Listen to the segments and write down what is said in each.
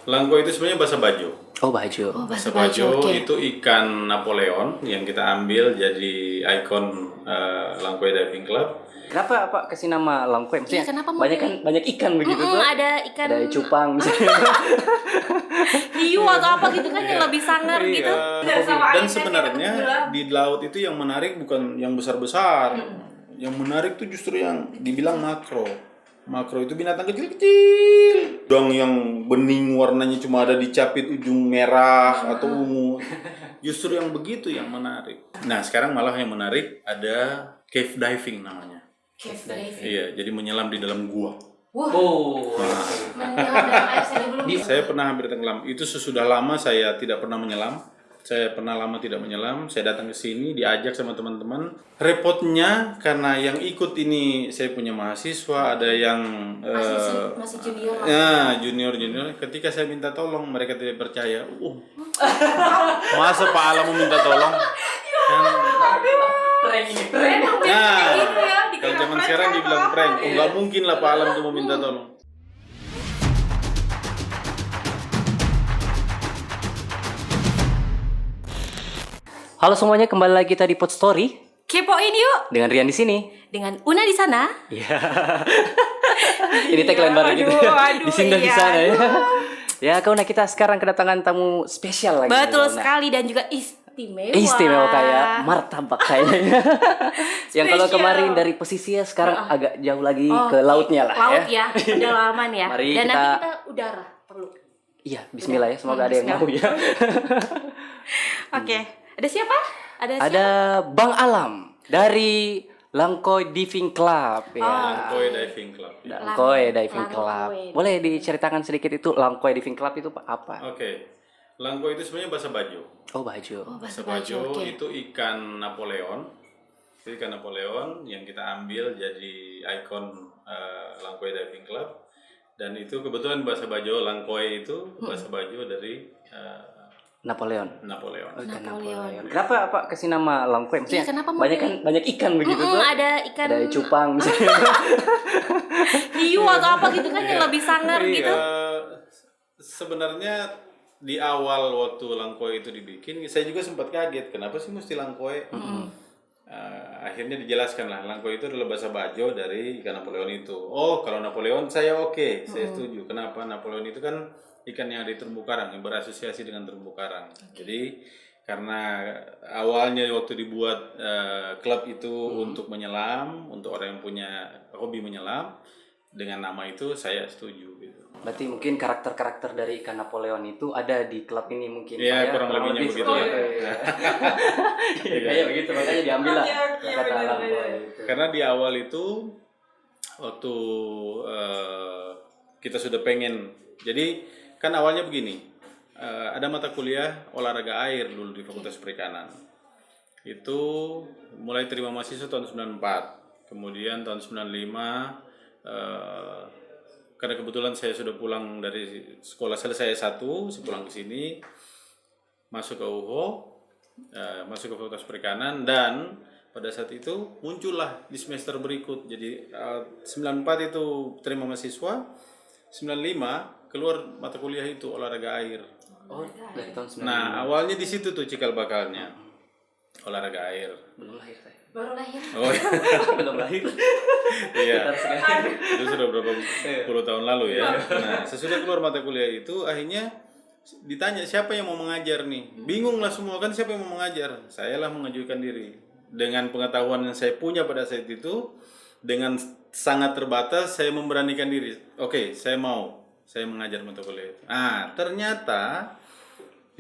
Langko itu sebenarnya bahasa Bajo. Oh, Bajo. Bahasa Bajo itu ikan Napoleon yang kita ambil jadi ikon Langkoe Diving Club. Kenapa Pak kasih nama Langkoe? Maksudnya kenapa banyak ikan begitu tuh. Ada ikan, ada cupang misalnya. hiu atau apa gitu kan yang lebih sangar gitu. Dan sebenarnya di laut itu yang menarik bukan yang besar-besar. Yang menarik tuh justru yang dibilang makro. Makro itu binatang kecil-kecil. Udang yang bening warnanya cuma ada di capit ujung merah atau ungu. Justru yang begitu yang menarik. Nah, sekarang malah yang menarik ada cave diving namanya. Cave diving. Iya, jadi menyelam di dalam gua. Wah. Nah, Menyelam dalam air saya belum. saya pernah hampir tenggelam. Itu sesudah lama saya tidak pernah menyelam. Saya pernah lama tidak menyelam. Saya datang ke sini diajak sama teman-teman. Repotnya karena yang ikut ini saya punya mahasiswa, ada yang masih junior. ya, junior. Ketika saya minta tolong mereka tidak percaya. Masa Pak Alam mau minta tolong? Kan, Keren. nah, kalau zaman sekarang dibilang prank. Nggak mungkin lah Pak Alam tuh mau minta tolong. Halo semuanya, kembali lagi kita di Pod Story Kepoin yuk dengan Rian di sini. dengan Una di sana. Iya. Ini tagline baru gitu. Di sini dan di sana ya. Ya, karena kita sekarang kedatangan tamu spesial lagi. Betul Una. sekali dan juga istimewa. Istimewa kayak martabak kayaknya. Yang kalau Spesial. kemarin dari pesisir sekarang agak jauh lagi ke lautnya lah Laut ya. ya, pedalaman ya. Mari dan kita- nanti kita udara perlu. Iya, bismillah ya, semoga ada yang mau ya. Oke, ada siapa? Ada Bang Alam dari Langkoe Diving Club ya. Langkoe Diving Club. Langkoe Diving Langkoe. Club. Boleh diceritakan sedikit itu Langkoe Diving Club itu apa? Oke. Langko itu sebenarnya bahasa Bajo. Oh, Bajo. Bahasa Bajo itu ikan Napoleon. Itu ikan Napoleon yang kita ambil jadi ikon Langkoe Diving Club. Dan itu kebetulan bahasa Bajo, Langkoe itu bahasa Bajo dari Napoleon. Napoleon. Oh, ikan Napoleon. Kenapa Pak kasih nama Langkoe? Maksudnya kenapa banyak ikan begitu tuh. ada ikan, Ada cupang misalnya. hiu atau apa gitu kan yang lebih sangar gitu. Sebenarnya di awal waktu Langkoe itu dibikin, saya juga sempat kaget. Kenapa sih mesti Langkoe? Akhirnya dijelaskan lah, Langkoe itu adalah bahasa Bajo dari ikan Napoleon itu. Oh, kalau Napoleon saya oke, saya setuju. Kenapa? Napoleon itu kan ikan yang ada di terumbu karang, yang berasosiasi dengan terumbu karang. Jadi karena awalnya waktu dibuat klub itu untuk menyelam, untuk orang yang punya hobi menyelam, dengan nama itu saya setuju gitu. Berarti mungkin karakter-karakter dari ikan Napoleon itu ada di klub ini mungkin. Iya, Pak, ya? kurang lebihnya begitu ya. Kayak begitu, makanya diambil lah kata benar, Langkoe itu. Karena di awal itu waktu kita sudah pengen, jadi kan awalnya begini, ada mata kuliah olahraga air dulu di Fakultas Perikanan. Itu mulai terima mahasiswa tahun 94, kemudian tahun 95 karena kebetulan saya sudah pulang dari sekolah selesai S1, saya pulang ke sini, masuk ke UHO, masuk ke Fakultas Perikanan, dan pada saat itu muncullah di semester berikut. Jadi 94 itu terima mahasiswa, 95 keluar mata kuliah itu olahraga air. Oh, dari tahun 90. Nah, awalnya di situ tuh cikal bakalnya. Olahraga air. Belum lahir saya. Baru lahir. Oh Belum lahir. iya. Sekali. Itu sudah berapa puluh tahun lalu ya. Nah, sesudah keluar mata kuliah itu akhirnya ditanya siapa yang mau mengajar nih. Bingung lah semua kan, siapa yang mau mengajar. Saya lah mengajukan diri. Dengan pengetahuan yang saya punya pada saat itu, dengan sangat terbatas saya memberanikan diri. Oke, saya mau. Saya mengajar mata kuliah itu. Ternyata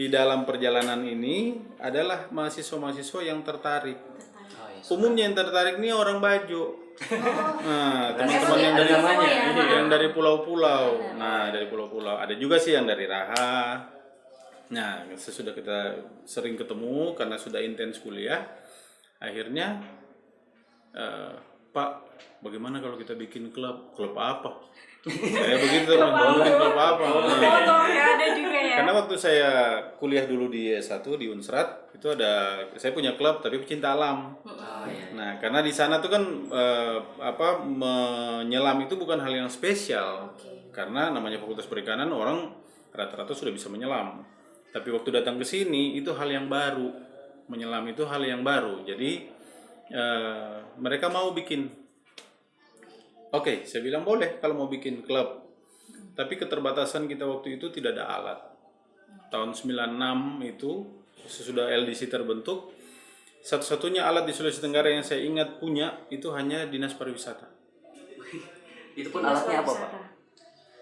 di dalam perjalanan ini adalah mahasiswa-mahasiswa yang tertarik. Umumnya yang tertarik nih orang Bajo. Nah, teman-teman yang dari pulau-pulau. Nah, dari pulau-pulau. Ada juga sih yang dari Raha. Nah, sesudah kita sering ketemu karena sudah intens kuliah, akhirnya Pak, bagaimana kalau kita bikin klub? Klub apa? Saya begitu, klub apa? Ada juga ya. Karena waktu saya kuliah dulu di S1 di Unsrat, itu saya punya klub tapi pecinta alam. Nah, karena di sana tuh kan menyelam itu bukan hal yang spesial. Karena namanya Fakultas Perikanan, orang rata-rata sudah bisa menyelam. Tapi waktu datang ke sini itu hal yang baru, menyelam itu hal yang baru. Jadi mereka mau bikin, oke, saya bilang boleh kalau mau bikin klub. Tapi keterbatasan kita waktu itu tidak ada alat. Tahun 96 itu sesudah LDC terbentuk, satu-satunya alat di Sulawesi Tenggara yang saya ingat punya itu hanya Dinas Pariwisata. Itu pun alatnya apa, Pak?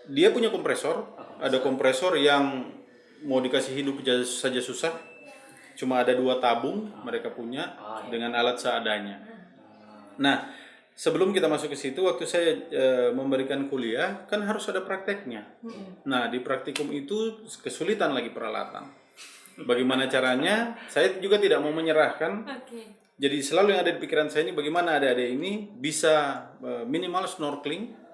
Dia punya kompresor, ada kompresor yang mau dikasih hidup saja susah. Cuma ada 2 tabung mereka punya dengan alat seadanya. Nah, sebelum kita masuk ke situ, waktu saya memberikan kuliah, kan harus ada prakteknya. Nah, di praktikum itu kesulitan lagi peralatan. Bagaimana caranya? Saya juga tidak mau menyerahkan. Jadi selalu yang ada di pikiran saya ini, bagaimana adik-adik ini bisa minimal snorkeling.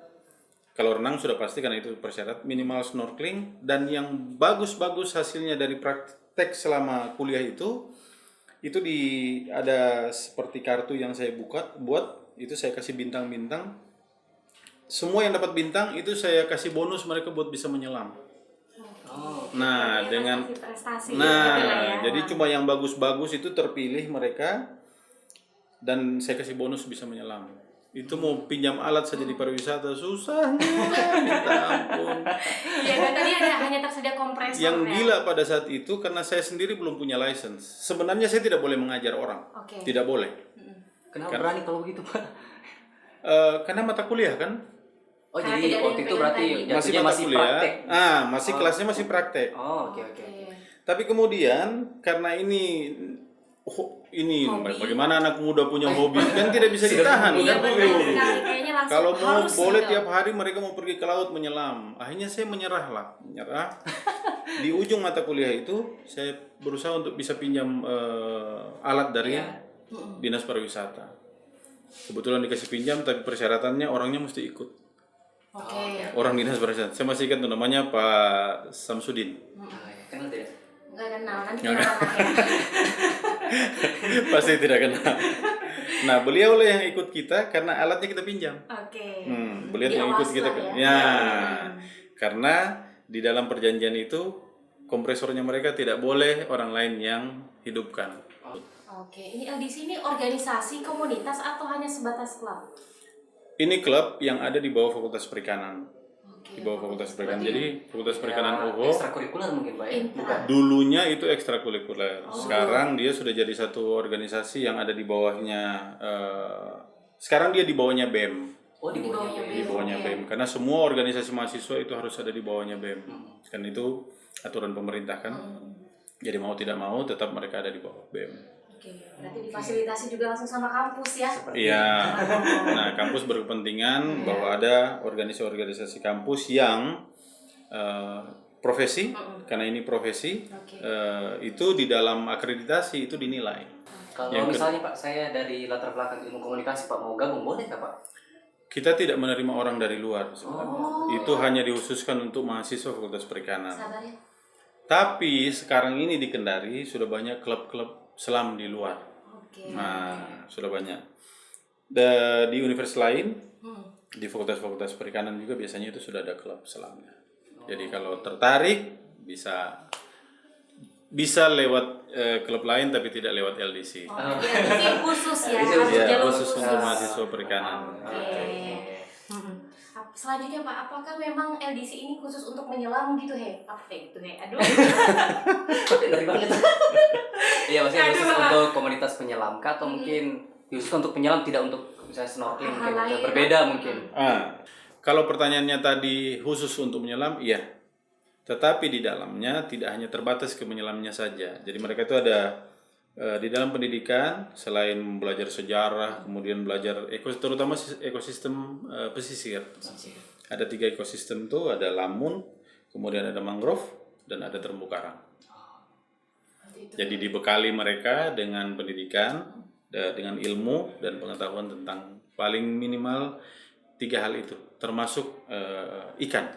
Kalau renang sudah pasti karena itu persyarat, minimal snorkeling. Dan yang bagus-bagus hasilnya dari praktek selama kuliah itu ada seperti kartu yang saya buat, itu saya kasih bintang-bintang. Semua yang dapat bintang itu saya kasih bonus mereka buat bisa menyelam. Nah, dengan prestasi, jadi cuma yang bagus-bagus itu terpilih mereka dan saya kasih bonus bisa menyelam. Itu mau pinjam alat saja di pariwisata susah, minta ampun. Iya, dan tadi hanya tersedia kompresor. Yang gila pada saat itu karena saya sendiri belum punya license. Sebenarnya saya tidak boleh mengajar orang, tidak boleh. Kenapa berani kalau begitu, Pak? Karena mata kuliah kan. Oh, jadi waktu itu berarti masih jatuhnya mata kuliah. praktek. Masih kelasnya masih praktek. Oh, oke. Tapi kemudian karena ini bagaimana anak muda punya hobi kan tidak bisa ditahan kan. Kalau mau boleh tiap hari mereka mau pergi ke laut menyelam. Akhirnya saya menyerah. Di ujung mata kuliah itu saya berusaha untuk bisa pinjam alat dari Dinas Pariwisata. Kebetulan dikasih pinjam tapi persyaratannya orangnya mesti ikut. Orang Dinas Pariwisata. Saya masih ingat namanya Pak Samsudin. Kenal tidak? Nggak kenal, nanti kenal ya. Pasti tidak kenal. Nah, beliau lah yang ikut kita karena alatnya kita pinjam. Beliau yang ikut kita kan. Karena di dalam perjanjian itu kompresornya mereka tidak boleh orang lain yang hidupkan. Ini LDC ini organisasi, komunitas atau hanya sebatas klub? Ini klub yang ada di bawah Fakultas Perikanan. Di bawah Fakultas Perikanan. Jadi Fakultas Perikanan UHO ekstrakurikuler mungkin, Pak ya? Dulunya itu ekstrakurikuler. Sekarang dia sudah jadi satu organisasi yang ada di bawahnya. Sekarang dia di bawahnya BEM. Oh, di bawahnya BEM. Karena semua organisasi mahasiswa itu harus ada di bawahnya BEM. Kan itu aturan pemerintah kan. Jadi mau tidak mau tetap mereka ada di bawah BEM. Berarti difasilitasi juga langsung sama kampus ya? Iya. Nah, kampus berkepentingan bahwa ada organisasi kampus yang profesi, karena ini profesi, itu di dalam akreditasi itu dinilai. Kalau misalnya Pak, saya dari latar belakang ilmu komunikasi, Pak mau gabung boleh nggak Pak? Kita tidak menerima orang dari luar sebenarnya. Itu hanya dikhususkan untuk mahasiswa Fakultas Perikanan. Tapi sekarang ini di Kendari sudah banyak klub-klub selam di luar. Nah, sudah banyak. Di universitas lain, di fakultas-fakultas perikanan juga biasanya itu sudah ada klub selamnya. Jadi kalau tertarik bisa lewat klub lain tapi tidak lewat LDC. LDC khusus ya. Khusus untuk mahasiswa perikanan. Selanjutnya Pak, apakah memang LDC ini khusus untuk menyelam gitu Aduh. Dari banget. Iya, maksudnya khusus untuk komunitas penyelam kah atau mungkin khusus untuk penyelam tidak untuk misalnya snorkeling mungkin berbeda mungkin. Kalau pertanyaannya tadi khusus untuk menyelam, iya. Tetapi di dalamnya tidak hanya terbatas ke menyelamnya saja. Jadi mereka itu ada di dalam pendidikan selain belajar sejarah, kemudian belajar terutama ekosistem pesisir. Ada 3 ekosistem tuh, ada lamun, kemudian ada mangrove dan ada terumbu karang. Jadi dibekali mereka dengan pendidikan, dengan ilmu dan pengetahuan tentang paling minimal 3 hal itu, termasuk ikan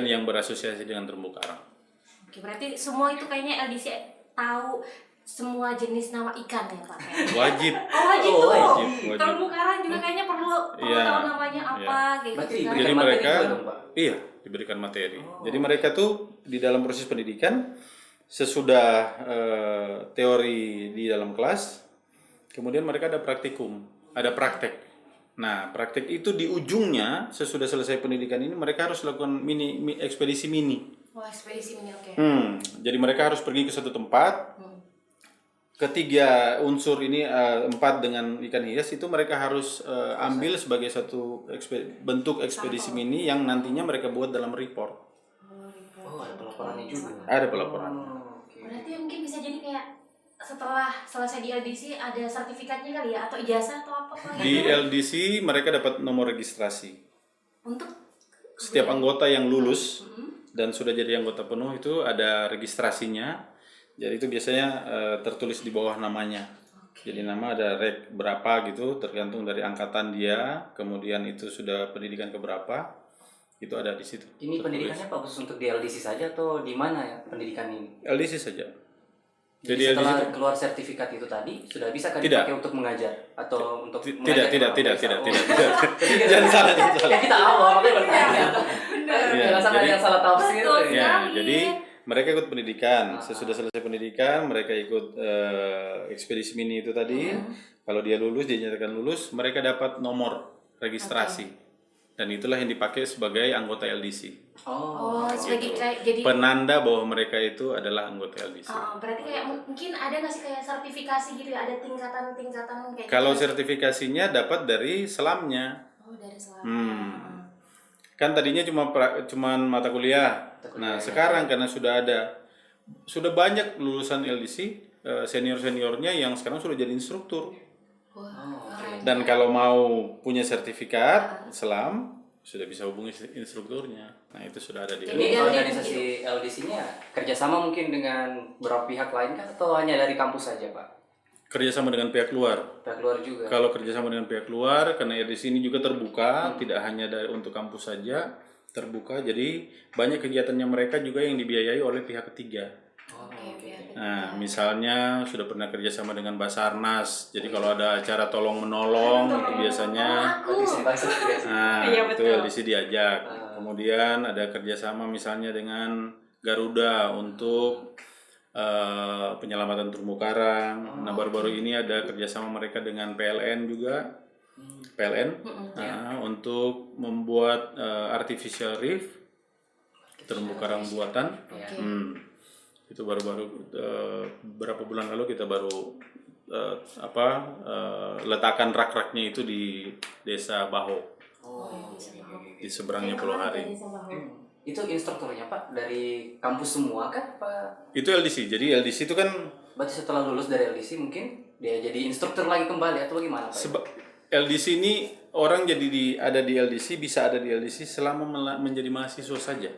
yang berasosiasi dengan terumbu karang. Berarti semua itu kayaknya LDC tahu semua jenis nama ikan ya Pak? Wajib. Wajib tuh. Terumbu karang juga kayaknya perlu tahu namanya apa kayak gitu. Jadi mereka diberikan materi. Jadi mereka tuh di dalam proses pendidikan sesudah teori di dalam kelas, kemudian mereka ada praktikum, ada praktek. Nah, praktek itu di ujungnya sesudah selesai pendidikan ini mereka harus lakukan ekspedisi mini. Wah, ekspedisi mini, oke. Jadi mereka harus pergi ke satu tempat. Ketiga unsur ini 4 dengan ikan hias itu mereka harus ambil sebagai satu bentuk ekspedisi mini yang nantinya mereka buat dalam report. Oh, ada pelaporannya juga. Ada pelaporannya. Berarti mungkin bisa jadi kayak setelah selesai di LDC ada sertifikatnya kali ya, atau ijazah atau apa Pak? Di LDC mereka dapat nomor registrasi. Untuk Setiap anggota yang lulus dan sudah jadi anggota penuh itu ada registrasinya. Jadi itu biasanya tertulis di bawah namanya. Jadi nama ada rek berapa gitu, tergantung dari angkatan dia, kemudian itu sudah pendidikan keberapa, itu ada di situ. Ini tertulis. pendidikannya Pak khusus untuk di LDC saja atau di mana ya pendidikan ini? LDC saja. Jadi setelah keluar sertifikat itu tadi sudah bisa kan dipakai untuk mengajar atau untuk tidak. Jangan salah. Ya kita awal makanya bertanya. Jangan salah yang salah tafsir. Ya, jadi mereka ikut pendidikan. Sesudah selesai pendidikan, mereka ikut ekspedisi mini itu tadi. Kalau dia lulus, dia nyatakan lulus, mereka dapat nomor registrasi. Dan itulah yang dipakai sebagai anggota LDC. Oh, sebagai kayak jadi penanda bahwa mereka itu adalah anggota LDC. Berarti kayak mungkin ada nggak sih kayak sertifikasi gitu ya, ada tingkatan kayak Kalau gitu? sertifikasinya dapat dari selamnya. Oh, dari selama. Kan tadinya cuma mata kuliah. Nah, sekarang karena sudah banyak lulusan LDC senior-seniornya yang sekarang sudah jadi instruktur. Dan kalau mau punya sertifikat selam sudah bisa hubungi instrukturnya. Nah, itu sudah ada di Ini organisasi LDC-nya kerjasama mungkin dengan beberapa pihak lain kan atau hanya dari kampus saja Pak? Kerjasama dengan pihak luar. Pihak luar juga. Kalau kerjasama dengan pihak luar, karena LDC ini juga terbuka, tidak hanya untuk kampus saja, terbuka. Jadi banyak kegiatannya mereka juga yang dibiayai oleh pihak ketiga. Nah, misalnya sudah pernah kerjasama dengan Basarnas. Jadi kalau ada acara tolong menolong itu biasanya, itu LDC diajak. Kemudian ada kerjasama misalnya dengan Garuda untuk penyelamatan terumbu karang. Nah, baru-baru ini ada kerjasama mereka dengan PLN juga, untuk membuat artificial reef terumbu karang buatan. Itu baru-baru berapa bulan lalu kita baru letakkan rak-raknya itu di Desa Baho, di seberangnya Pulau Hari. Itu instrukturnya Pak dari kampus semua kan Pak? Itu LDC. Jadi LDC itu kan berarti setelah lulus dari LDC mungkin dia jadi instruktur lagi kembali atau bagaimana Pak? LDC ini orang jadi ada di LDC, bisa ada di LDC selama menjadi mahasiswa saja.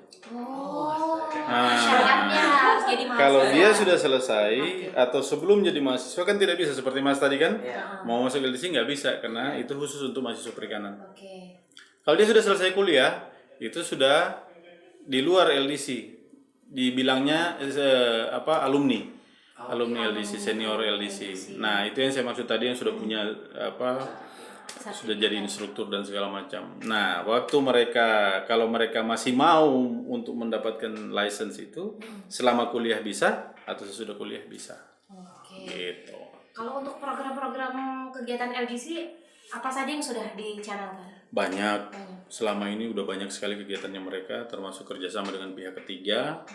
Syaratnya harus jadi mahasiswa. Kalau dia sudah selesai atau sebelum jadi mahasiswa kan tidak bisa seperti Mas tadi kan, mau masuk LDC nggak bisa karena itu khusus untuk mahasiswa perikanan. Kalau dia sudah selesai kuliah, itu sudah di luar LDC, dibilangnya alumni LDC, senior LDC. Nah, itu yang saya maksud tadi yang sudah punya sudah jadi instruktur dan segala macam. Nah, kalau mereka masih mau untuk mendapatkan license itu, selama kuliah bisa atau sesudah kuliah bisa. Gitu. Kalau untuk program-program kegiatan LDC, apa saja yang sudah dicanangkan? Banyak. Selama ini udah banyak sekali kegiatannya mereka, termasuk kerjasama dengan pihak ketiga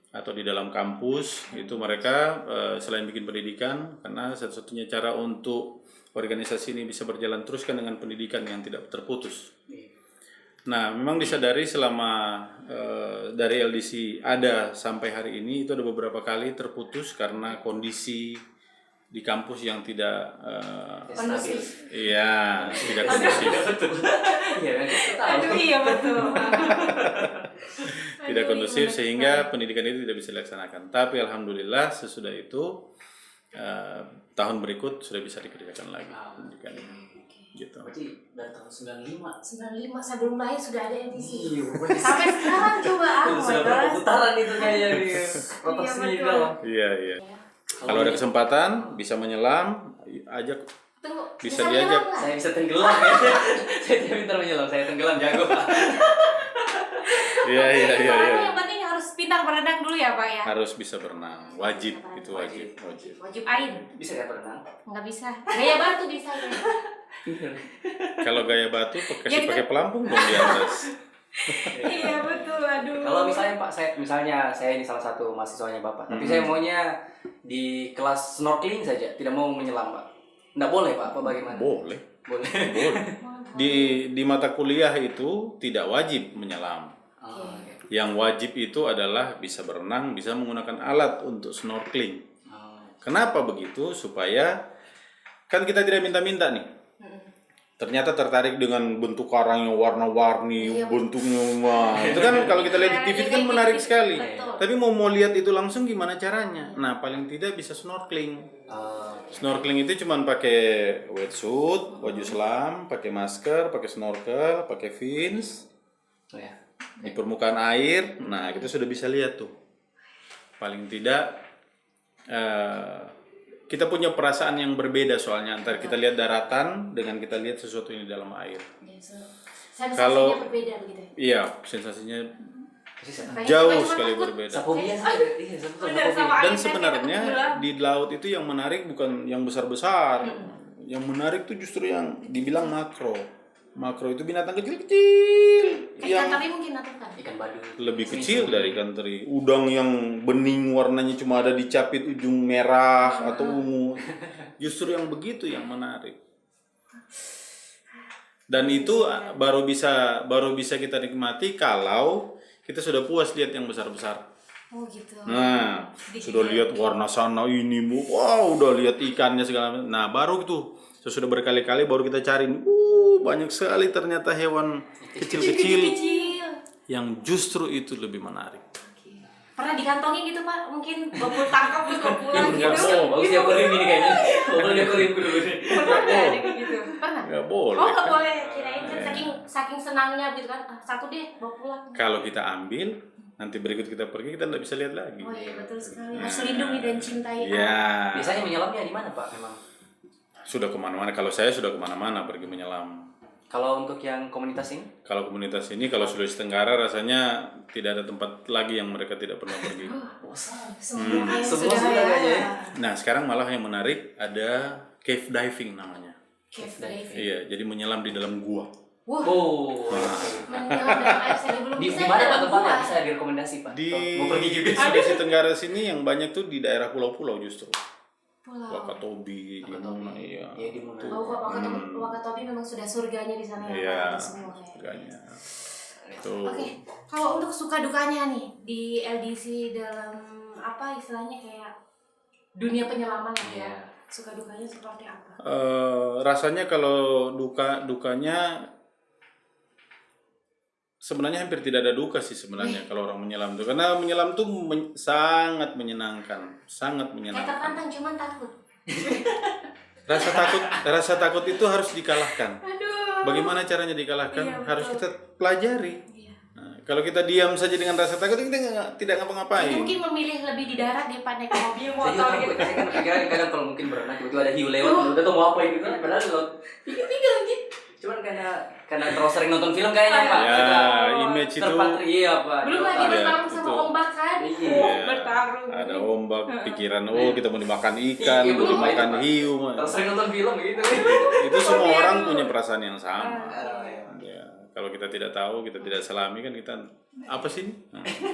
atau di dalam kampus. Itu mereka selain bikin pendidikan, karena satu-satunya cara untuk organisasi ini bisa berjalan terus kan dengan pendidikan yang tidak terputus. Nah, memang disadari selama dari LDC ada sampai hari ini itu ada beberapa kali terputus karena kondisi di kampus yang tidak kondusif. Iya, tidak kondusif. Iya betul. Tidak kondusif sehingga pendidikan itu tidak bisa dilaksanakan. Tapi alhamdulillah sesudah itu tahun berikut sudah bisa dikerjakan lagi pendidikan ini. Gitu. Berarti dari tahun 95 saya belum lahir sudah ada LDC. Iya, sampai sekarang coba sudah berapa putaran itu kayaknya di rotasi di dalam. Iya. Kalau ada kesempatan bisa menyelam, ajak. Tunggu, bisa diajak. Saya bisa tenggelam ya. Saya tidak pintar menyelam, saya tenggelam jago Pak. Iya. Soalnya yang penting harus pintar berenang dulu ya Pak ya. Harus bisa berenang, wajib itu wajib. Wajib air. Bisa nggak berenang? Nggak bisa. Gaya batu bisa ya. Kalau gaya batu Ya, pakai pelampung dong di atas. Iya betul, aduh. Kalau misalnya Pak, saya ini salah satu mahasiswanya Bapak, tapi saya maunya di kelas snorkeling saja, tidak mau menyelam Pak. Nggak boleh Pak, apa bagaimana? Boleh. Boleh. Di mata kuliah itu tidak wajib menyelam. Oh, oke. Yang wajib itu adalah bisa berenang, bisa menggunakan alat untuk snorkeling. Oh. Kenapa begitu? Supaya kan kita tidak minta-minta nih. Ternyata tertarik dengan bentuk karang yang warna-warni, Iya, bentuknya wah. Itu kan kalau kita lihat di TV itu kan menarik sekali. Betul. Tapi mau lihat itu langsung gimana caranya? Nah, paling tidak bisa snorkeling. Snorkeling itu cuma pakai wetsuit, baju selam, pakai masker, pakai snorkel, pakai fins Oh, ya. di permukaan air. Nah, kita sudah bisa lihat tuh. Paling tidak kita punya perasaan yang berbeda soalnya antara kita lihat daratan dengan kita lihat sesuatu yang di dalam air. Sensasinya Kalau- berbeda begitu ya. Iya, sensasinya Kayaknya jauh cuma sekali takut. berbeda. Sapobia saja. Iya, sapobia. Bener, sama Dan air, sebenarnya saya takut di laut itu yang menarik bukan yang besar-besar. Yang menarik tuh justru yang dibilang makro. Makro itu binatang kecil-kecil ikan yang teri mungkin atau bukan? Ikan badu. lebih kecil dari ikan teri. Udang yang bening warnanya cuma ada di capit ujung merah atau ungu. Justru yang begitu yang menarik. Dan itu baru bisa kita nikmati kalau kita sudah puas lihat yang besar-besar. Oh gitu. Nah, sudah lihat warna sana ini, wow, udah lihat ikannya segala macam. Nah, baru itu sesudah berkali-kali baru kita cari. Banyak sekali ternyata hewan kecil-kecil Kecil. yang justru itu lebih menarik. Pernah dikantongin gitu Pak? Mungkin bawa tangkap terus bawa pulang gitu. Bagus dia kurim ini kayaknya. Bagus dia kurim dulu. Pernah nggak ada kayak gitu? Pernah? Nggak boleh. Oh nggak boleh. Kirain kan saking senangnya gitu kan. Satu deh bawa pulang. Kalau kita ambil, nanti berikut kita pergi kita nggak bisa lihat lagi. Oh iya betul sekali. Harus lindungi dan cintai. Ya, Biasanya menyelamnya di mana Pak memang? sudah kemana-mana. Kalau saya sudah kemana-mana pergi menyelam. Kalau untuk yang komunitas ini? Kalau komunitas ini, kalau Sulawesi Tenggara rasanya tidak ada tempat lagi yang mereka tidak pernah pergi. Semua air Semua sudah sudah ya. kayaknya. Nah, sekarang malah yang menarik ada cave diving namanya. Cave diving. Iya, jadi menyelam di dalam gua. Wah. Oh. Menyelam dalam air saja belum Di bisa. mana dalam Pak tempatnya? gua. Bisa direkomendasi Pak. Di Mau pergi juga. Sulawesi Tenggara sini yang banyak tuh di daerah pulau-pulau justru. Pulau. Wakatobi, di mana, iya. Iya di mana? Oh, Wakatobi memang sudah surganya di sana ya. Iya, Ada semua ya. surganya. Tuh. Oke, kalau untuk suka dukanya nih di LDC dalam apa istilahnya kayak dunia penyelaman lah ya. Iya. Suka dukanya seperti apa? Rasanya kalau dukanya sebenarnya hampir tidak ada duka sih sebenarnya kalau orang menyelam tuh, karena menyelam tuh sangat menyenangkan, sangat Kayak menyenangkan. tertantang cuman takut. Rasa takut itu harus dikalahkan. Aduh. Bagaimana caranya dikalahkan? Iya, betul. Harus kita pelajari. Iya. Nah, kalau kita diam saja dengan rasa takut, kita tidak Jadi ngapa-ngapain. mungkin memilih lebih di darat daripada naik mobil Saya juga motor takut. gitu. Saya kan pikiran kadang kalau mungkin berenang tiba-tiba ada hiu lewat, udah tuh mau apa itu kan? Padahal lo Pikir-pikir gitu. cuman karena terlalu sering nonton film kayaknya Pak. Ya, Kita image itu terpatri iya Pak. Belum Di lagi otak. bertarung sama betul. ombak kan? Iya. Bertarung. Ada ombak, pikiran, oh kita mau dimakan ikan, Iya, mau betul, dimakan Pak. hiu. Terlalu sering nonton film gitu. Itu semua orang punya perasaan yang sama. Ah, iya. Ya, kalau kita tidak tahu, kita tidak selami kan kita apa sih? Nah, gitu.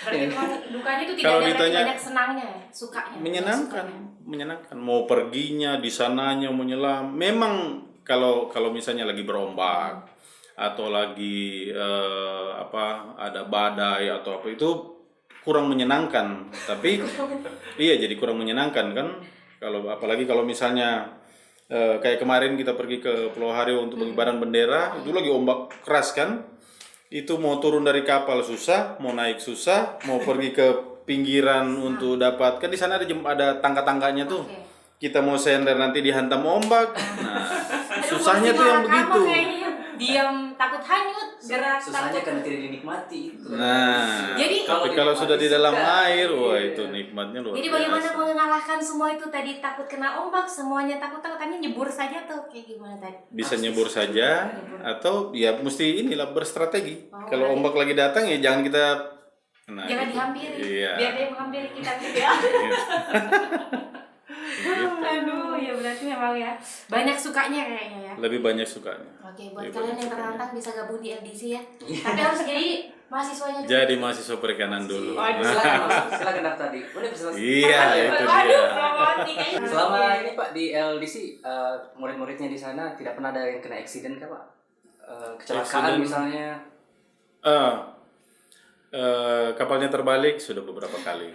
Berarti memang dukanya itu tidak Kalau ada ditanya- banyak senangnya ya, sukanya. Menyenangkan, Sukanya. menyenangkan. Mau perginya di sananya mau nyelam. Memang kalau misalnya lagi berombak atau lagi ada badai atau apa itu kurang menyenangkan. Tapi iya jadi kurang menyenangkan kan. Apalagi kalau misalnya kayak kemarin kita pergi ke Pulau Haryo untuk pengibaran bendera, itu lagi ombak keras kan. Itu mau turun dari kapal susah, mau naik susah, mau pergi ke pinggiran untuk dapat, kan di sana ada tangga-tangganya tuh. Oke. Kita mau sender nanti dihantam ombak. Nah, Aduh, susahnya pasti tuh yang marah begitu. kamu kayaknya. diam takut hanyut, gerak Susahnya takut. karena tidak dinikmati itu. Nah, Jadi tapi kalau sudah di dalam suka. air, wah Iya. itu nikmatnya luar Jadi biasa. bagaimana mengalahkan semua itu tadi, takut kena ombak, semuanya takut hanya nyebur saja tuh kayak gimana tadi? Bisa nyebur saja atau ya mesti inilah berstrategi. Oh, Kalau berarti- ombak lagi datang ya jangan kita Jangan gitu. dihampiri, Iya. biar dia menghampiri kita gitu ya. Aduh, ya berarti memang ya banyak sukanya kayaknya ya. Lebih banyak sukanya. Oke, buat Lebih kalian banyak yang sukanya. tertantang bisa gabung di LDC ya. Tapi harus jadi mahasiswanya dulu. Jadi mahasiswa perikanan dulu. Waduh. Silakan daftar di Universitas. Iya, itu Waduh, dia. promosi kayaknya. Selama ini Pak di LDC murid-muridnya di sana tidak pernah ada yang kena accident kah Pak? Kecelakaan Accident. misalnya. Kapalnya terbalik sudah beberapa kali.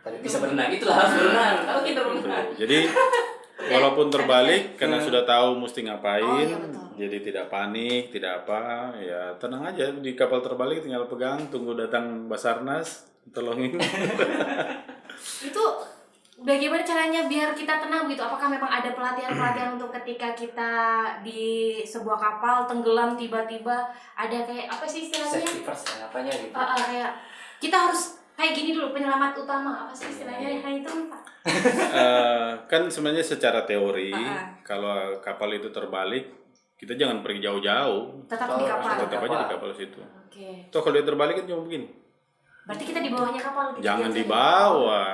Tapi bisa berenang, itulah harus berenang. Oh gitu benar. Jadi walaupun terbalik karena sudah tahu mesti ngapain, Oh, iya, betul. jadi tidak panik, tidak apa, ya tenang aja di kapal terbalik tinggal pegang, tunggu datang Basarnas tolongin. Itu bagaimana caranya biar kita tenang gitu? Apakah memang ada pelatihan-pelatihan untuk ketika kita di sebuah kapal tenggelam tiba-tiba ada kayak apa sih istilahnya? Safety first apanya gitu. Kayak kita harus kayak gini dulu, penyelamat utama apa sih istilahnya? Nah itu Pak. Kan sebenarnya secara teori Ah. kalau kapal itu terbalik kita jangan pergi jauh-jauh, Tetap di kapal. tetap aja di kapal situ. Oke. Toh kalau dia terbalik kan cuma begini, Berarti kita di bawahnya kapal gitu. jangan biasanya. di bawah.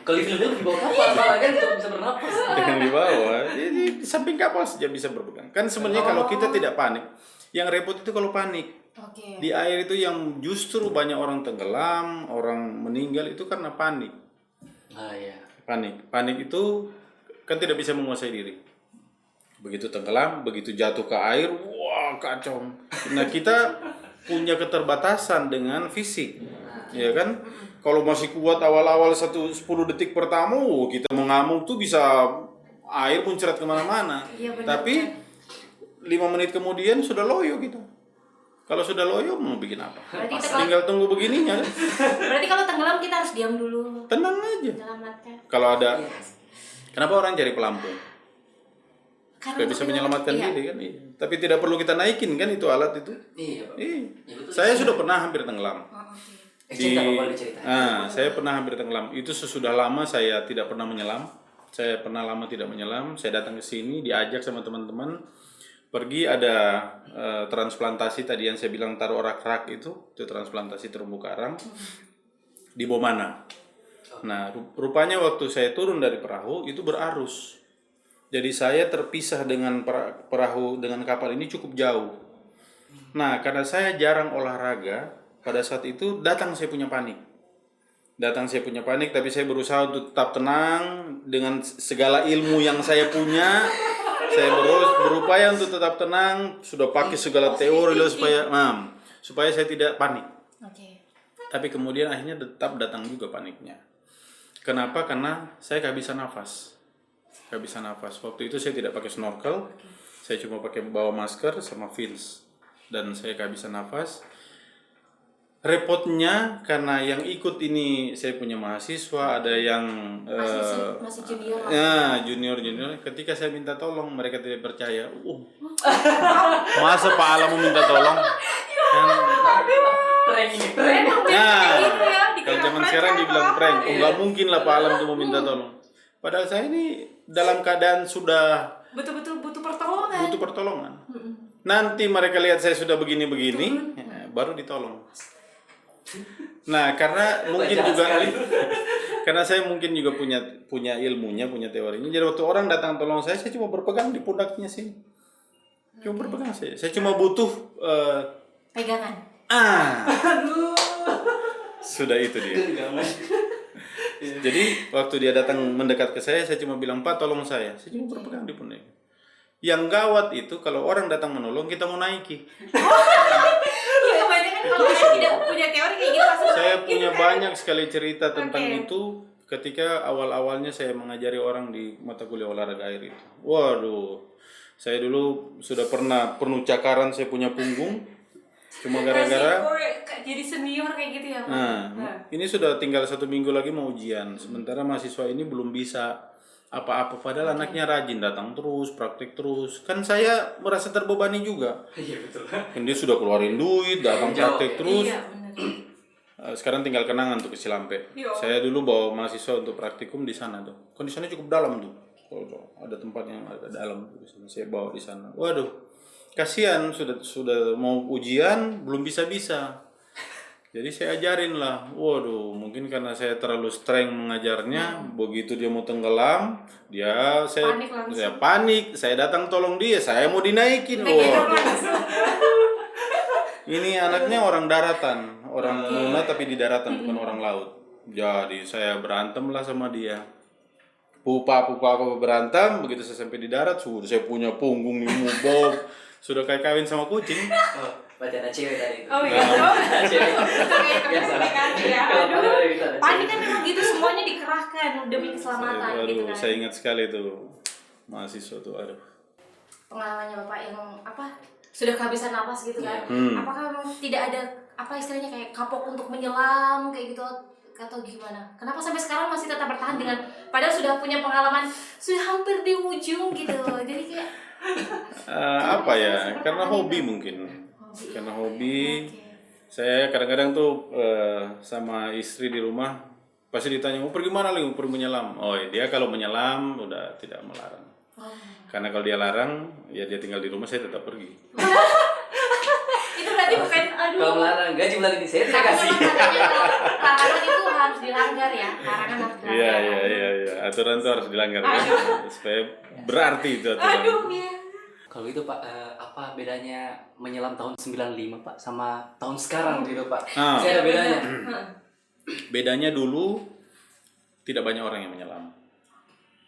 Kalau di film di bawah kapal malah kan untuk bisa bernapas. Jangan di bawah, di samping kapal saja bisa berpegang. Kan sebenarnya kalau kita tidak panik, yang repot itu kalau panik. Oke. Di air itu yang justru banyak orang tenggelam, orang meninggal itu karena panik. Ah iya. Panik itu kan tidak bisa menguasai diri. Begitu tenggelam, begitu jatuh ke air, wah kacau. Nah kita punya keterbatasan dengan fisik, ya kan? Kalau masih kuat awal-awal 10 detik pertama, kita mengamuk tuh bisa air muncrat kemana-mana. Iya, benar, Tapi 5 menit kemudian sudah loyo gitu. Kalau sudah loyo mau bikin apa? Berarti kita kalau, Tinggal tunggu begininya. berarti kalau tenggelam kita harus diam dulu. Tenang aja. Menyelamatkan. Kalau ada, kenapa orang cari pelampung? Karena Supaya untuk bisa menyelamatkan iya. diri kan? Iya. Tapi tidak perlu kita naikin kan itu alat itu. Iya Pak. Iya. Ya, betul. Saya sudah pernah hampir tenggelam. Oh, oke. Cerita Pak, boleh cerita. Saya pernah hampir tenggelam. Itu sesudah lama saya tidak pernah menyelam. Saya pernah lama tidak menyelam. Saya datang ke sini diajak sama teman-teman. Pergi ada transplantasi tadi yang saya bilang taruh rak-rak itu transplantasi terumbu karang di Bomana. Nah, rupanya waktu saya turun dari perahu itu berarus. Jadi saya terpisah dengan perahu dengan kapal ini cukup jauh. Nah, karena saya jarang olahraga, pada saat itu datang saya punya panik. Tapi saya berusaha untuk tetap tenang dengan segala ilmu yang saya punya. Saya berupaya untuk tetap tenang, sudah pakai segala teori lah supaya saya tidak panik. Oke. Tapi kemudian akhirnya tetap datang juga paniknya. Kenapa? Karena saya kehabisan nafas. Waktu itu saya tidak pakai snorkel, saya cuma pakai bawa masker sama fins, dan saya kehabisan nafas. Repotnya karena yang ikut ini saya punya mahasiswa, ada yang Masih junior lah. ya junior. Ketika saya minta tolong mereka tidak percaya. Masa Pak Alam mau minta tolong? Kan, Prank ini prank. nah, gitu ya, dikira kalau zaman prank sekarang apa? dibilang prank, nggak mungkin lah Pak Alam tuh mau minta tolong. Padahal saya ini dalam keadaan sudah Betul-betul butuh pertolongan. butuh pertolongan. Nanti mereka lihat saya sudah begini-begini, baru ditolong. Nah, karena mungkin Jahat juga sekali. karena saya mungkin juga punya ilmunya, punya teorinya. Jadi waktu orang datang tolong saya cuma berpegang di pundaknya sini. Cuma berpegang saya. Saya cuma butuh Pegangan. sudah itu dia. Genggaman. Jadi waktu dia datang mendekat ke saya cuma bilang, "Pak, tolong saya." Saya cuma berpegang di pundak. Yang gawat itu kalau orang datang menolong kita mau naiki. Iya, kebanyakan kalau saya tidak punya teori kayak gitu pasti Saya gitu punya kan. banyak sekali cerita tentang Oke. itu ketika awal-awalnya saya mengajari orang di mata kuliah olahraga air itu. Waduh, saya dulu sudah pernah penuh cakaran, saya punya punggung. Cuma gara-gara Resiko jadi senior kayak gitu ya, Pak. ini sudah tinggal 1 minggu lagi mau ujian. Sementara mahasiswa ini belum bisa. apa-apa, padahal anaknya rajin, datang terus, praktik terus. Kan saya merasa terbebani juga. Iya betul. Kan dia sudah keluarin duit, datang Jauh, praktik terus. Iya, benar. Sekarang tinggal kenangan tuh ke Cilampe. Iya. Saya dulu bawa mahasiswa untuk praktikum di sana tuh. Kan di sana cukup dalam tuh. Ada tempat yang agak dalam tuh di sana. Saya bawa di sana. Waduh, kasihan sudah mau ujian belum bisa. Jadi saya ajarin lah. Waduh, mungkin karena saya terlalu streng mengajarnya, begitu dia mau tenggelam, Panik langsung. saya panik, saya datang tolong dia, saya mau dinaikin. Digendong Waduh. langsung. Ini anaknya orang daratan, orang Muna tapi di daratan bukan orang laut. Jadi saya berantem lah sama dia. Pupa aku berantem, begitu saya sampai di darat, sudah saya punya punggung nih mubok, sudah kayak kawin sama kucing. Oh, berarti ada cewek tadi itu. Oh iya, Cewek. itu kayak Biasa. komunikasi ya. Kalau Aduh. pada gitu ada Panik cewek. kan memang gitu, semuanya dikerahkan demi keselamatan gitu kan. Saya ingat sekali tuh mahasiswa tuh, aduh. Pengalamannya Bapak yang sudah kehabisan napas gitu kan. Apakah memang tidak ada istilahnya kayak kapok untuk menyelam kayak gitu atau gimana? Kenapa sampai sekarang masih tetap bertahan dengan padahal sudah punya pengalaman, sudah hampir di ujung gitu. Jadi kayak Apa ya? Karena hobi mungkin. Karena hobi. Saya kadang-kadang tuh sama istri di rumah pasti ditanya mau pergi mana lagi, mau pergi menyelam. Oh dia kalau menyelam udah tidak melarang. Karena kalau dia larang, ya dia tinggal di rumah, saya tetap pergi. itu berarti bukan Kalau melarang gaji bulan ini saya tidak kasih. Katanya kalau larangan itu harus dilanggar ya. Larangan harus dilanggar. Iya. Aturan itu harus dilanggar ya. Supaya berarti itu aturan. Aduh ya. Kalau itu Pak, apa bedanya menyelam tahun 95 Pak sama tahun sekarang gitu Pak? Saya ada bedanya. Bedanya dulu tidak banyak orang yang menyelam.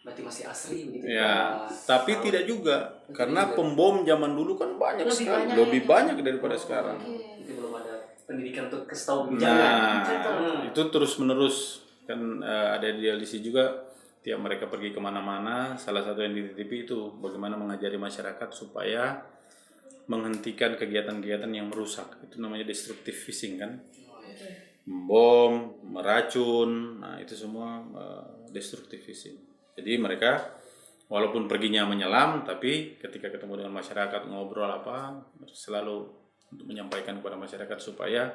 Berarti masih asri gitu. Ya, tapi tidak juga. Karena pembom zaman dulu kan banyak Lebih sekali, banyak lebih ya. banyak daripada sekarang. Itu belum ada pendidikan untuk kasih tahu Nah, bencana. itu terus-menerus kan ada di LDC juga. Tiap mereka pergi kemana-mana, salah satu yang dititipi itu bagaimana mengajari masyarakat supaya menghentikan kegiatan-kegiatan yang merusak. Itu namanya destructive fishing kan. Bom, meracun, nah itu semua destructive fishing. Jadi mereka walaupun perginya menyelam, tapi ketika ketemu dengan masyarakat ngobrol apa, selalu untuk menyampaikan kepada masyarakat supaya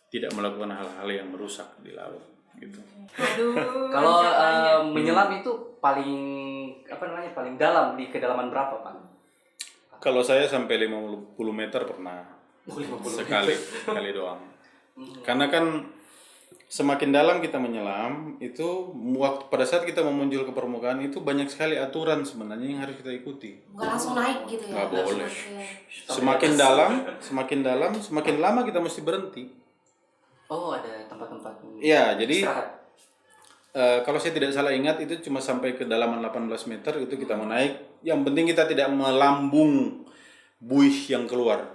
tidak melakukan hal-hal yang merusak di laut gitu. Aduh. Kalau ancamannya. menyelam itu paling paling dalam di kedalaman berapa Pak? Kalau saya sampai 50 meter pernah. 50 Sekali doang. Karena kan semakin dalam kita menyelam, itu pada saat kita mau muncul ke permukaan itu banyak sekali aturan sebenarnya yang harus kita ikuti. Nggak langsung naik gitu ya. Nggak boleh. Oke. Semakin dalam, semakin lama kita mesti berhenti. Oh, ada tempat-tempat. Iya, jadi Istirahat. kalau saya tidak salah ingat itu cuma sampai kedalaman 18 meter itu kita mau naik. Yang penting kita tidak melambung buih yang keluar.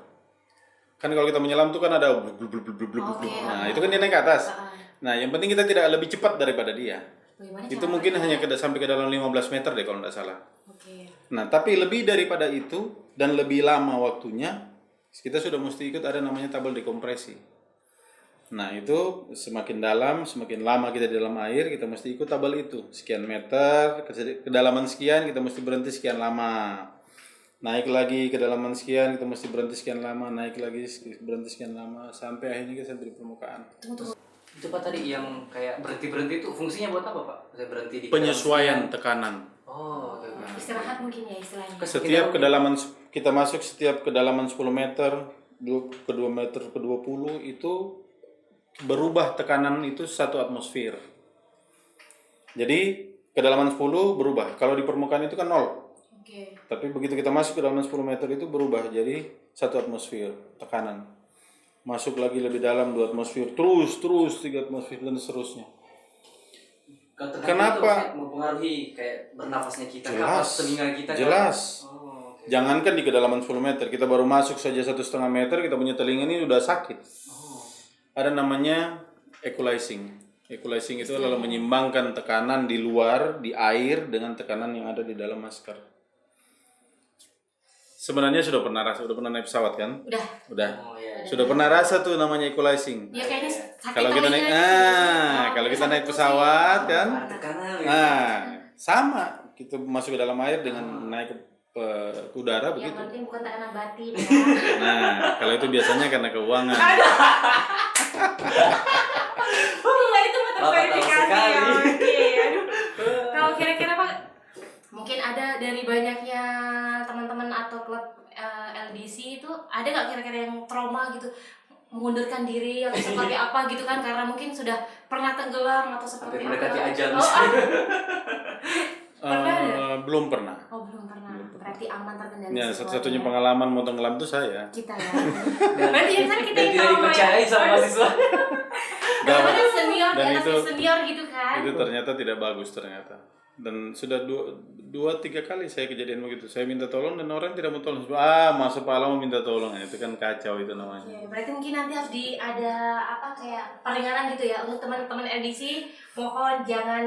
Kan kalau kita menyelam tuh kan ada nah itu kan dia naik ke atas. Nah yang penting kita tidak lebih cepat daripada dia. Bagaimana Itu cara mungkin pakai? hanya sampai ke dalam 15 meter deh kalau tidak salah. Oke. Nah tapi lebih daripada itu dan lebih lama waktunya kita sudah mesti ikut ada namanya tabel dekompresi. Nah itu semakin dalam, semakin lama kita di dalam air, kita mesti ikut tabel itu. Sekian meter, kedalaman sekian, kita mesti berhenti sekian lama. Naik lagi kedalaman sekian, kita mesti berhenti sekian lama. Naik lagi berhenti sekian lama, sampai akhirnya kita sampai di permukaan. Itu Pak tadi yang kayak berhenti itu fungsinya buat apa Pak? Saya berhenti di Penyesuaian tekanan. Oh, oke. Istirahat mungkin ya istilahnya. Setiap kedalaman, kita masuk setiap kedalaman 10 meter, ke 2 meter, ke 20 itu berubah tekanan itu 1 atmosfer. Jadi kedalaman 10 berubah. Kalau di permukaan itu kan 0. Oke. Tapi begitu kita masuk ke kedalaman 10 meter itu berubah jadi 1 atmosfer tekanan. Masuk lagi lebih dalam 2 atmosfer, terus 3 atmosfer dan seterusnya. Kenapa? Itu mempengaruhi kayak bernafasnya kita, Jelas. kapas telinga kita. Jelas. Oh, oke. Jangankan di kedalaman 10 meter, kita baru masuk saja 1,5 meter, kita punya telinga ini udah sakit. Oh. Ada namanya equalizing. Equalizing itu adalah menyimbangkan tekanan di luar, di air dengan tekanan yang ada di dalam masker. Sebenarnya sudah pernah naik pesawat kan? Udah. Oh, iya. Sudah pernah rasa tuh namanya equalizing. Ya kayaknya sakit Kalau kita naik telinga gitu. kalau kita naik pesawat kan? Ada tekanan. Nah, sama. kita masuk ke dalam air dengan naik ke udara Yang begitu. penting bukan tekanan batin ya. Nah, kalau itu biasanya karena keuangan. Iya itu mah Bapak tahu terverifikasi ya. sekali. Oke, aduh. Kalau kira-kira Pak, mungkin ada dari banyaknya teman-teman atau klub LDC itu ada nggak kira-kira yang trauma gitu, mengundurkan diri atau seperti apa gitu kan, karena mungkin sudah pernah tenggelam atau seperti Hampir mendekati apa? ajal. Pernah ada? Belum pernah. Oh belum pernah. Berarti aman terkendali. Ya, semuanya. satu-satunya pengalaman mau tenggelam itu saya. Kita ya. Dan, Berarti yang sana kita dan yang tidak trauma dipercayai ya. sama mahasiswa. Karena kan senior, Dan di atasnya itu- senior gitu kan. Itu ternyata tidak bagus ternyata. Dan sudah dua tiga kali saya kejadian begitu. Saya minta tolong dan orang tidak mau tolong. Masuk pala mau minta tolong. Itu kan kacau itu namanya. Oke, berarti mungkin nanti harus ada apa kayak peringatan gitu ya untuk teman-teman LDC. Mohon jangan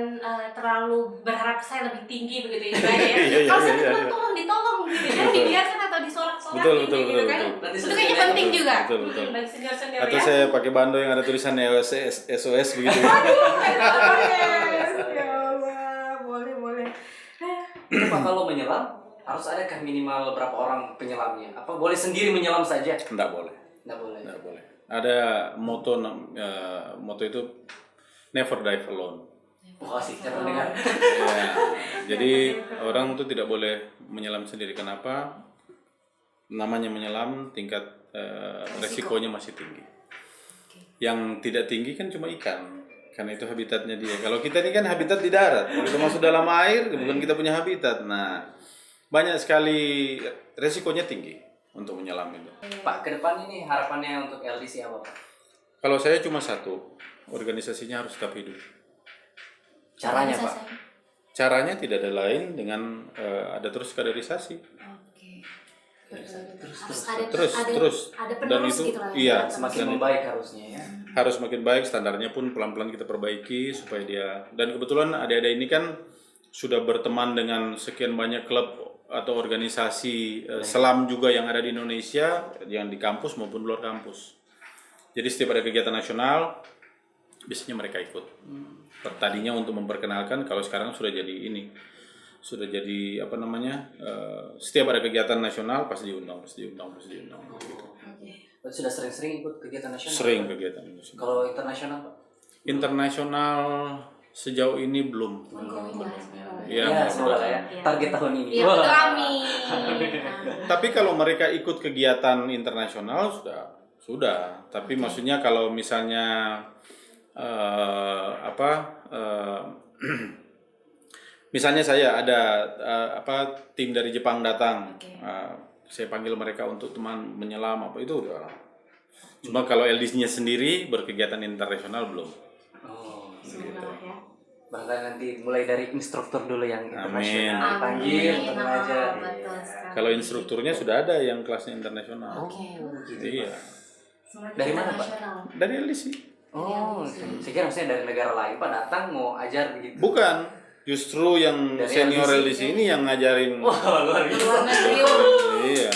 terlalu berharap saya lebih tinggi begitu ya. Iya, Kalau saya iya, teman iya. tolong ditolong gitu, jangan dibiarkan atau disorak-sorak Betul, gitu, betul, gitu betul, kan. betul. Itu kayaknya penting juga. Betul, betul. Bagi senior-senior Atau ya. saya pakai bando yang ada tulisan SOS begitu. Aduh, ya Allah, boleh. Itu Pak, kalau menyelam harus adakah minimal berapa orang penyelamnya? Apa boleh sendiri menyelam saja? Tidak boleh. Nggak boleh. Tidak boleh. Ada moto itu never dive alone. Wah, sih saya mendengar. Ya, jadi orang itu tidak boleh menyelam sendiri. Kenapa? Namanya menyelam tingkat resikonya masih tinggi. Yang tidak tinggi kan cuma ikan, karena itu habitatnya dia. Kalau kita ini kan habitat di darat. Kalau kita masuk dalam air, bukan kita punya habitat. Nah, banyak sekali resikonya tinggi untuk menyelam itu. Pak, ke depan ini harapannya untuk LDC apa, Pak? Kalau saya cuma satu, organisasinya harus tetap hidup. Caranya, Bisa Pak? saya. Caranya tidak ada lain dengan ada terus kaderisasi. Oke. Terus. Ada Dan penerus itu, gitu lah. iya, Semakin Dan membaik harusnya ya. harus makin baik, standarnya pun pelan-pelan kita perbaiki supaya dia. Dan kebetulan adik-adik ini kan sudah berteman dengan sekian banyak klub atau organisasi selam juga yang ada di Indonesia, yang di kampus maupun luar kampus. Jadi setiap ada kegiatan nasional biasanya mereka ikut. Tadinya untuk memperkenalkan, kalau sekarang sudah jadi ini, sudah jadi apa namanya, setiap ada kegiatan nasional pasti diundang. Gitu. Berarti sudah sering-sering ikut kegiatan nasional? Sering kegiatan nasional. Kalau internasional, Pak? Internasional sejauh ini belum. Ya, Ya, semoga lah ya. Target tahun ini. Iya, Wah. betul, amin. Tapi kalau mereka ikut kegiatan internasional sudah. Tapi maksudnya kalau misalnya misalnya saya ada tim dari Jepang datang, Oke. saya panggil mereka untuk teman menyelam apa itu udah. Cuma kalau LDC-nya sendiri berkegiatan internasional belum. Oh, Semoga lah ya. bahkan nanti mulai dari instruktur dulu yang internasional Amin. dipanggil Amin. untuk mengajar. Betul sekali. Kalau instrukturnya sudah ada yang kelasnya internasional. Oke. gitu. Iya. Semoga Dari mana, Pak? internasional. Dari LDC. Oh, saya kira maksudnya dari negara lain Pak datang mau ajar begitu. Bukan. Justru yang Dari senior LDC. LDC ini yang ngajarin. Wah, luar biasa. Luar negeri. Iya.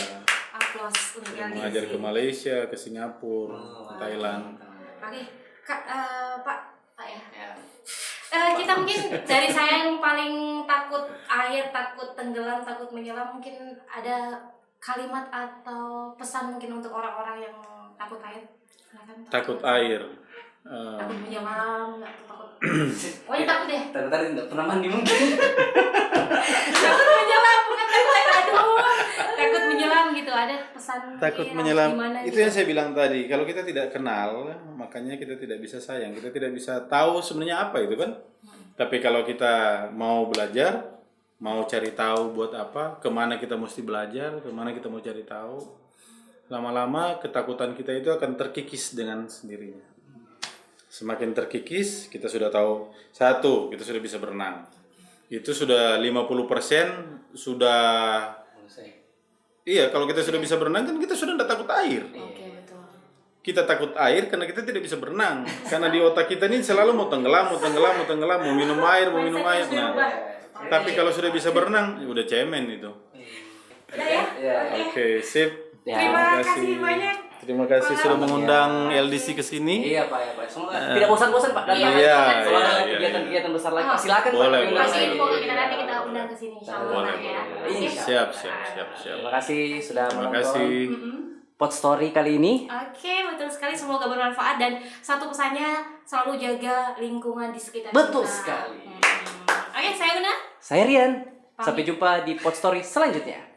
Aplaus untuk Yang LDC. mengajar ke Malaysia, ke Singapura, Oh. Thailand. Oke, Kak, Pak ya. Ya. Kita mungkin dari saya yang paling takut air, takut tenggelam, takut menyelam, mungkin ada kalimat atau pesan mungkin untuk orang-orang yang takut air. Silakan. Takut air. Takut menyelam, nggak takut. Oh, ya takut deh. Tadi tidak pernah mandi mungkin. Takut menyelam, bukan takut air. Aduh, takut menyelam gitu. Ada pesan Takut mungkin menyelam. gimana Itu gitu. yang saya bilang tadi. Kalau kita tidak kenal, makanya kita tidak bisa sayang. Kita tidak bisa tahu sebenarnya apa itu kan. Tapi kalau kita mau belajar, mau cari tahu buat apa, kemana kita mesti belajar, kemana kita mau cari tahu, lama-lama ketakutan kita itu akan terkikis dengan sendirinya. Semakin terkikis, kita sudah tahu. Satu, kita sudah bisa berenang. Itu sudah 50% sudah. Iya, kalau kita sudah bisa berenang kan kita sudah tidak takut air. Oke, betul. Kita takut air karena kita tidak bisa berenang. Karena di otak kita ini selalu mau tenggelam, mau minum air. Nah, tapi kalau sudah bisa berenang, ya udah cemen itu. Udah ya? Ya. Oke, sip. Ya. Terima kasih banyak. Terima kasih sudah Makasih. mengundang LDC ke sini. Iya Pak, ya Pak. Semoga tidak bosan-bosan Pak datang. Iya, Kalau ada iya, kegiatan-kegiatan besar lagi, silakan Pak. Boleh, diundang Kasih lagi. info ke kita nanti kita undang ke sini insyaallah Boleh, Pak, ya. boleh. Oke. Siap. Terima kasih sudah Terima menonton kasih. Pod Story kali ini. Oke, betul sekali. Semoga bermanfaat dan satu pesannya selalu jaga lingkungan di sekitar Betul kita. sekali. Oke, saya Una. Saya Rian. Sampai jumpa di Pod Story selanjutnya.